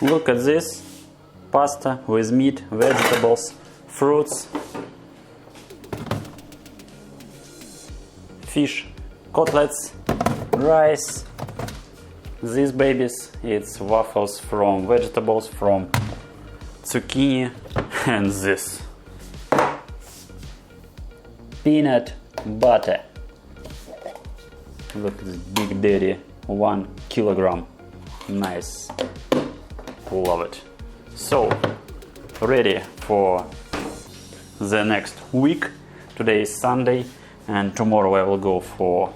Look at this. Pasta with meat, vegetables, fruits, fish, cutlets, rice. These babies, it's waffles from vegetables, from zucchini, and this peanut butter. Look at this big daddy, 1 kilogram. Nice, love it. So, ready for the next week. Today is Sunday, and tomorrow I will go for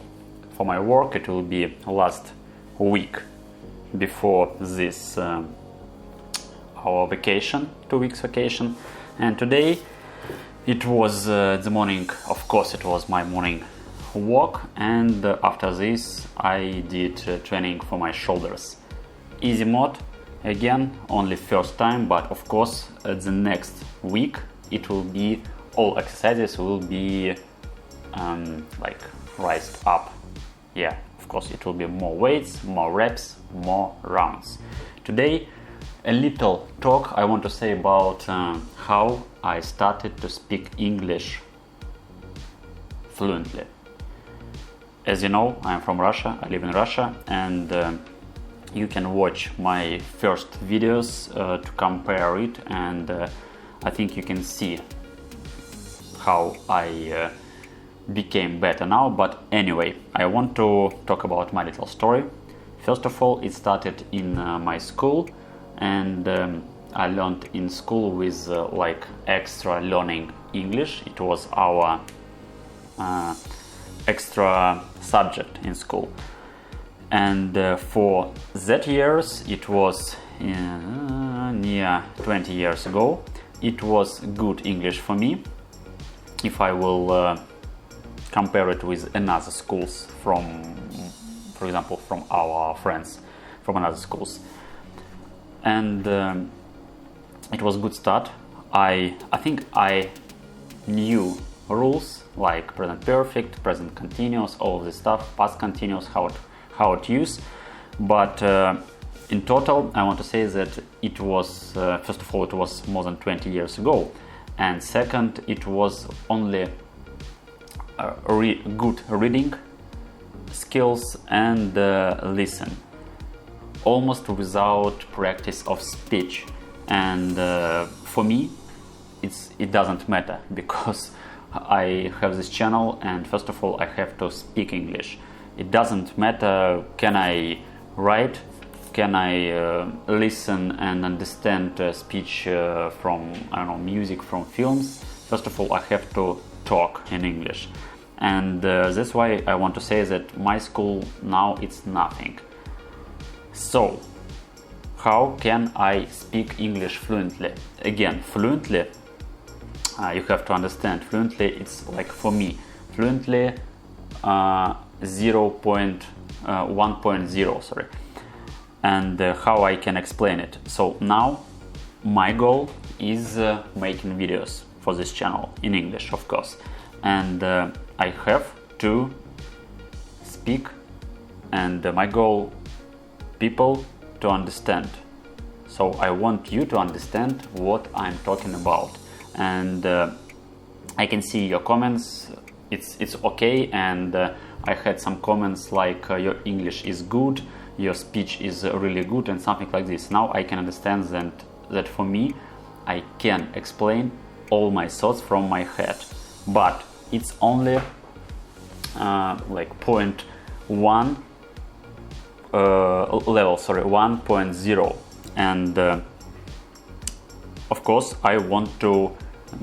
my work. It will be last week before this our vacation, 2 weeks vacation. And today it was the morning. Of course, it was my morning walk, and after this I did training for my shoulders. Easy mode. Again, only first time, but of course the next week it will be all exercises will be like raised up. Yeah, of course it will be more weights, more reps, more rounds. Today a little talk I want to say about how I started to speak English fluently. As you know, I'm from Russia, I live in Russia, and you can watch my first videos to compare it, and I think you can see how I became better now. But anyway, I want to talk about my little story. First of all, it started in my school, and I learned in school with like extra learning English. It was our extra subject in school. And for that years, it was near 20 years ago, it was good English for me. If I will compare it with another schools from, for example, from our friends from another schools. And it was good start. I think I knew rules like present perfect, present continuous, all of this stuff, past continuous, how to use, but in total I want to say that it was first of all it was more than 20 years ago, and second it was only good reading skills and listen, almost without practice of speech. And for me it doesn't matter, because I have this channel, and first of all I have to speak English. It doesn't matter can I write, can I listen and understand speech from, I don't know, music, from films. First of all I have to talk in English, and that's why I want to say that my school now it's nothing. So how can I speak English fluently? Again, fluently, you have to understand, fluently it's like, for me, fluently 1.0, sorry. And how I can explain it. So now my goal is making videos for this channel in English, of course, and I have to speak, and my goal, people to understand. So I want you to understand what I'm talking about, and I can see your comments. It's okay, and I had some comments like your English is good, your speech is really good, and something like this. Now I can understand that for me I can explain all my thoughts from my head, but it's only like 0.1 level, sorry, 1.0, and of course I want to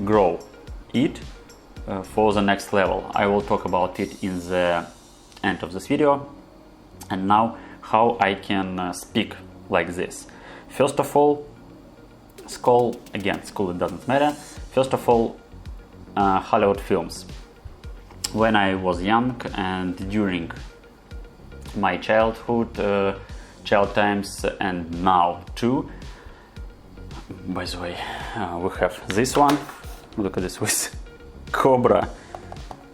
grow it for the next level. I will talk about it in the end of this video. And now how I can speak like this. First of all, school, again, school, it doesn't matter. First of all, Hollywood films. When I was young and during my childhood, child times, and now too. By the way, we have this one. Look at this, with cobra,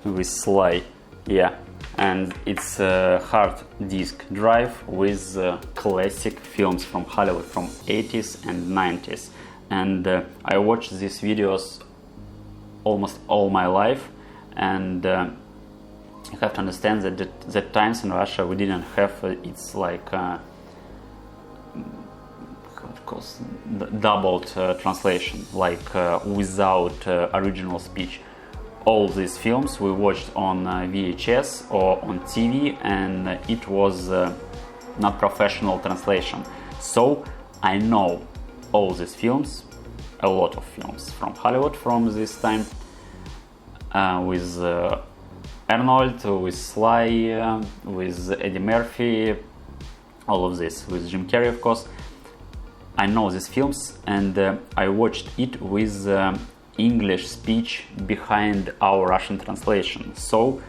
with Sly. Yeah, and it's a hard disk drive with classic films from Hollywood from 80s and 90s. And I watched these videos almost all my life, and you have to understand that at that times in Russia we didn't have it's like of course doubled translation, like without original speech. All these films we watched on VHS or on TV, and it was not professional translation. So I know all these films, a lot of films from Hollywood from this time, with Arnold, with Sly, with Eddie Murphy, all of this, with Jim Carrey of course. I know these films, and I watched it with English speech behind our Russian translation. So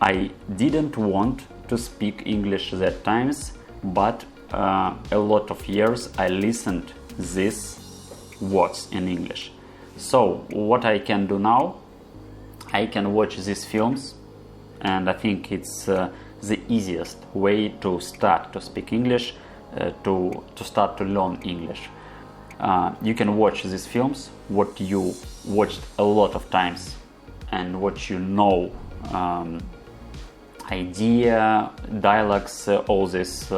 I didn't want to speak English that times, but a lot of years I listened these words in English. So what I can do now, I can watch these films, and I think it's the easiest way to start to speak English, to start to learn English. You can watch these films, what you watched a lot of times, and what you know, idea, dialogues, all these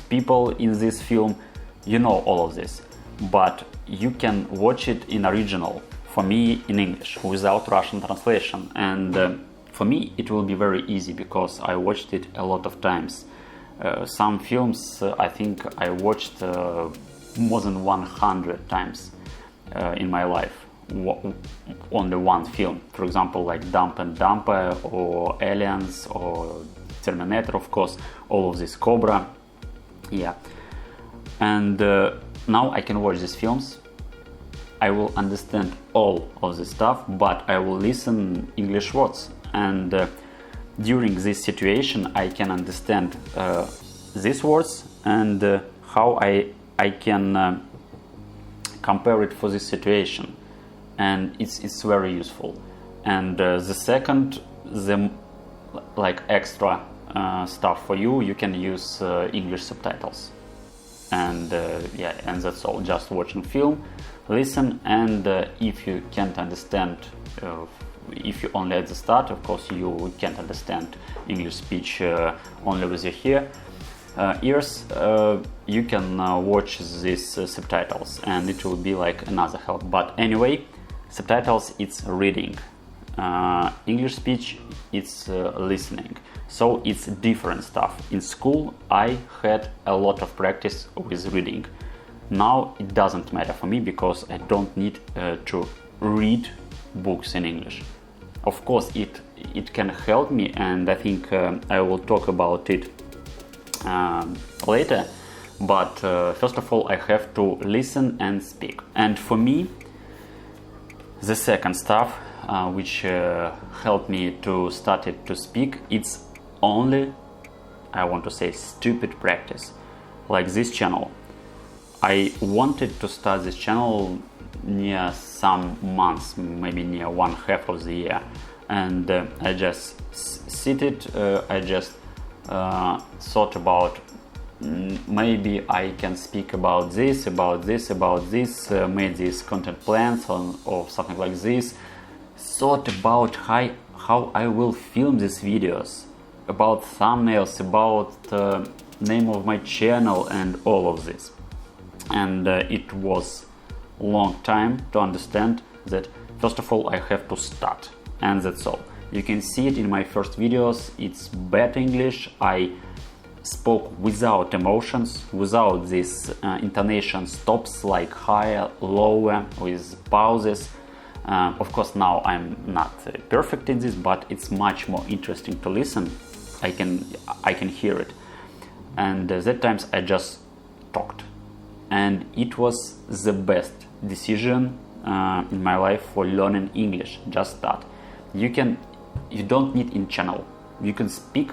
people in this film, you know all of this. But you can watch it in original, for me in English, without Russian translation. And for me it will be very easy because I watched it a lot of times. Some films I think I watched more than 100 times in my life, only one film. For example, like Dump and Dumper, or Aliens, or Terminator, of course, all of this, Cobra, yeah. And now I can watch these films, I will understand all of this stuff, but I will listen English words, and during this situation I can understand these words, and how I can compare it for this situation, and it's very useful. And the second, the like extra stuff for you, you can use English subtitles, and yeah, and that's all. Just watching film, listen, and if you can't understand, if you only at the start, of course you can't understand English speech only with your ears, you can watch these subtitles, and it will be like another help. But anyway, subtitles, it's reading, English speech, it's listening, so it's different stuff. In school I had a lot of practice with reading. Now it doesn't matter for me because I don't need to read books in English. Of course it can help me, and I think I will talk about it later, but first of all I have to listen and speak. And for me, the second stuff which helped me to start it to speak, it's only, I want to say, stupid practice, like this channel. I wanted to start this channel near some months, maybe near 1/2 of the year, and I just I just thought about maybe I can speak about this, made these content plans or something like this, thought about how I will film these videos, about thumbnails, about name of my channel, and all of this. And it was long time to understand that first of all I have to start, and that's all. You can see it in my first videos, it's bad English. I spoke without emotions, without this intonation stops, like higher, lower, with pauses. Of course now I'm not perfect in this, but it's much more interesting to listen. I can hear it. And that times I just talked, and it was the best decision in my life for learning English. Just start. You don't need in channel. You can speak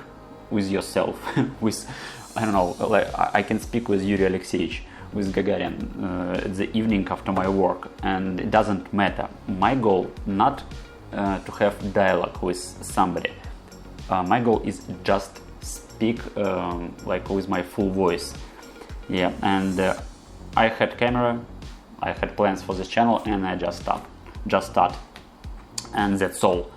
with yourself, with, I don't know, like I can speak with Yuri Alexeyevich, with Gagarin the evening after my work, and it doesn't matter. My goal not to have dialogue with somebody. my goal is just speak like with my full voice. Yeah, and I had camera, I had plans for this channel, and I just start, and that's all.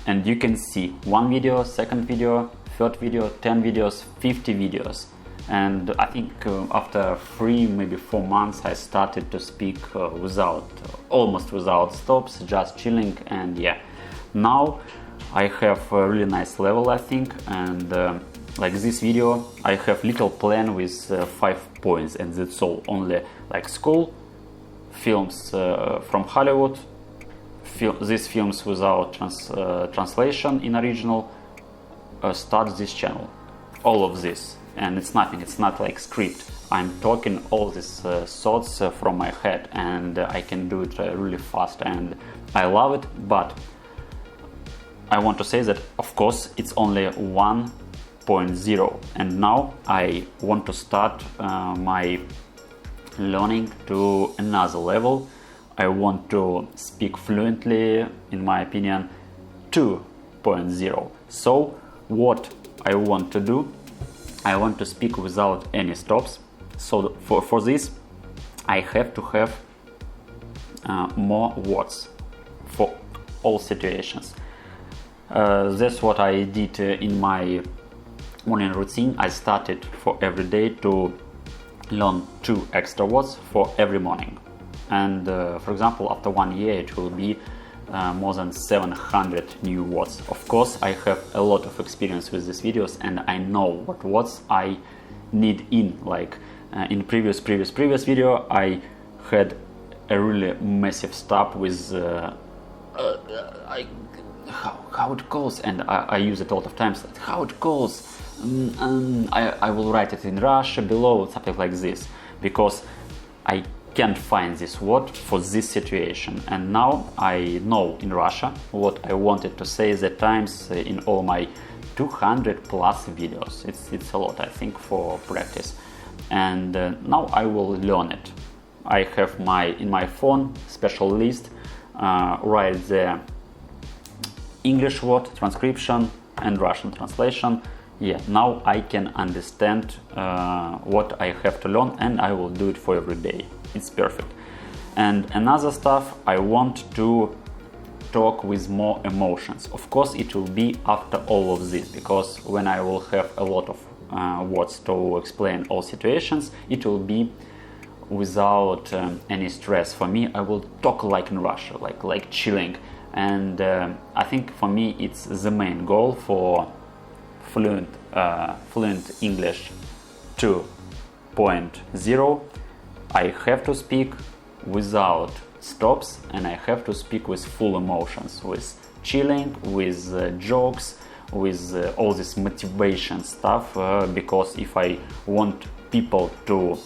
And you can see one video, second video, third video, 10 videos, 50 videos. And I think after 3, maybe 4 months, I started to speak almost without stops, just chilling. And yeah, now I have a really nice level, I think. And like this video, I have little plan with 5 points, and that's all. Only like school, films from Hollywood, these films without translation in original, start this channel, all of this. And it's nothing, it's not like script. I'm talking all these thoughts from my head, and I can do it really fast, and I love it. But I want to say that of course it's only 1.0, and now I want to start my learning to another level. I want to speak fluently, in my opinion, 2.0. So what I want to do, I want to speak without any stops. So for this, I have to have more words for all situations. That's what I did in my morning routine. I started for every day to learn 2 extra words for every morning. And for example, after 1 year, it will be more than 700 new words. Of course, I have a lot of experience with these videos, and I know what words I need in. Like in previous video, I had a really massive stop with how it goes, and I use it a lot of times. How it goes. I will write it in Russia below, something like this, because I can't find this word for this situation. And now I know in Russia what I wanted to say that times in all my 200 plus videos. It's a lot, I think, for practice. And now I will learn it. I have in my phone special list, write the English word transcription and Russian translation. Yeah, now I can understand what I have to learn, and I will do it for every day. It's perfect. And another stuff, I want to talk with more emotions. Of course, it will be after all of this, because when I will have a lot of words to explain all situations, it will be without any stress. For me, I will talk like in Russia, like chilling. And I think for me, it's the main goal for fluent English 2.0. I have to speak without stops, and I have to speak with full emotions, with chilling, with jokes, with all this motivation stuff, because if I want people to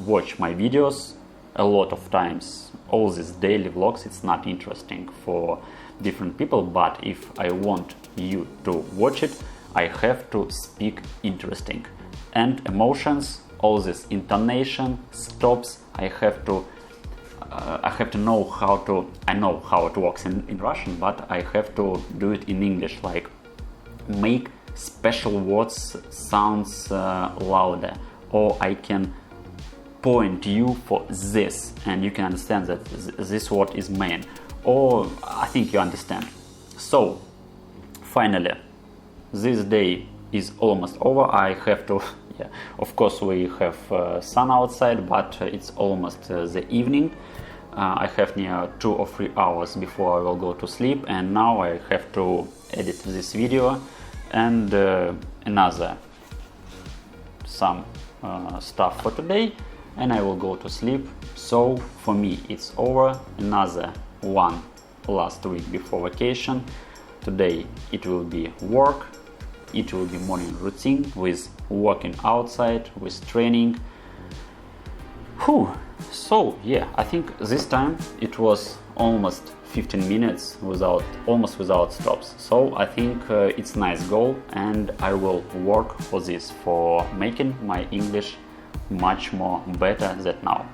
watch my videos, a lot of times all these daily vlogs, it's not interesting for different people. But if I want you to watch it, I have to speak interesting. And emotions, all this intonation, stops, I have to know how to. I know how it works in Russian, but I have to do it in English, like make special words sounds louder, or I can point you for this, and you can understand that this word is main, or I think you understand. So finally, this day is almost over. I have to, yeah, of course we have sun outside, but it's almost the evening. I have near 2 or 3 hours before I will go to sleep, and now I have to edit this video and some stuff for today, and I will go to sleep. So for me it's over, another one last week before vacation. Today it will be work, it will be morning routine with working outside, with training. So yeah, I think this time it was almost 15 minutes almost without stops. So I think it's nice goal, and I will work for this, for making my English much more better than now.